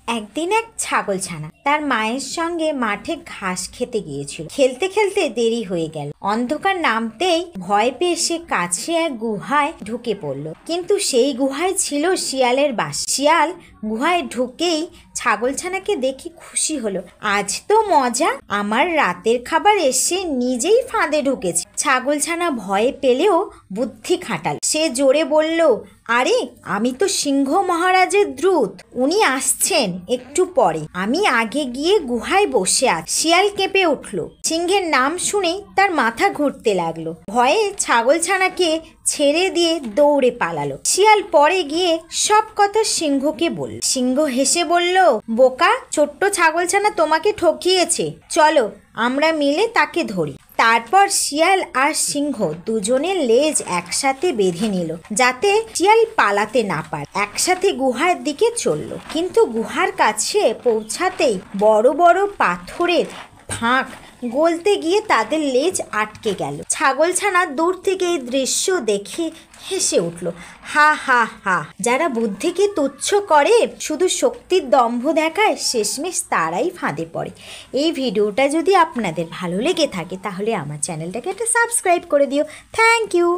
একদিন এক ছাগলছানা তার মায়ের সঙ্গে মাঠে ঘাস খেতে গিয়েছিল। খেলতে খেলতে দেরি হয়ে গেল। অন্ধকার নামতেই ভয় পেয়ে সে কাছে এক গুহায় ঢুকে পড়ল। কিন্তু সেই গুহায় ছিল শিয়ালের বাস। শিয়াল গুহায় ঢুকেই ছাগলছানাকে দেখে খুশি হলো। আজ তো মজা, আমার রাতের খাবার এসে নিজেই ফাঁদে ঢুকেছে। ছাগলছানা ভয়ে পেলেও বুদ্ধি খাটাল। সে জোরে বলল, আরে আমি তো সিংহ মহারাজের দ্রুত, উনি আসছেন একটু পরে, আমি আগে গিয়ে গুহায় বসে আছি। শিয়াল কেঁপে উঠল। সিংহের নাম শুনেই তার মাথা ঘুরতে লাগলো। ভয়ে ছাগলছানাকে ছেড়ে দিয়ে দৌড়ে পালালো। শিয়াল পরে গিয়ে সব কথা সিংহকে বলল। সিংহ হেসে বলল, বোকা, ছোট্ট ছাগলছানা তোমাকে ঠকিয়েছে, চলো আমরা মিলে তাকে ধরি। তারপর শিয়াল আর সিংহ দুজনের লেজ একসাথে বেঁধে নিল, যাতে শিয়াল পালাতে না পারে। একসাথে গুহার দিকে চলল। কিন্তু গুহার কাছে পৌঁছাতেই বড় বড় পাথরের ফাঁক গলতে গিয়ে তাদের লেজ আটকে গেল। ছাগলছানা দূর থেকে এই দৃশ্য দেখে হেসে উঠল, হা হা হা। যারা বুদ্ধিকে তুচ্ছ করে, শুধু শক্তির দম্ভ দেখায়, শেষমেশ তারাই ফাঁদে পড়ে। এই ভিডিওটা যদি আপনাদের ভালো লেগে থাকে তাহলে আমার চ্যানেলটাকে একটা সাবস্ক্রাইব করে দিও। Thank you.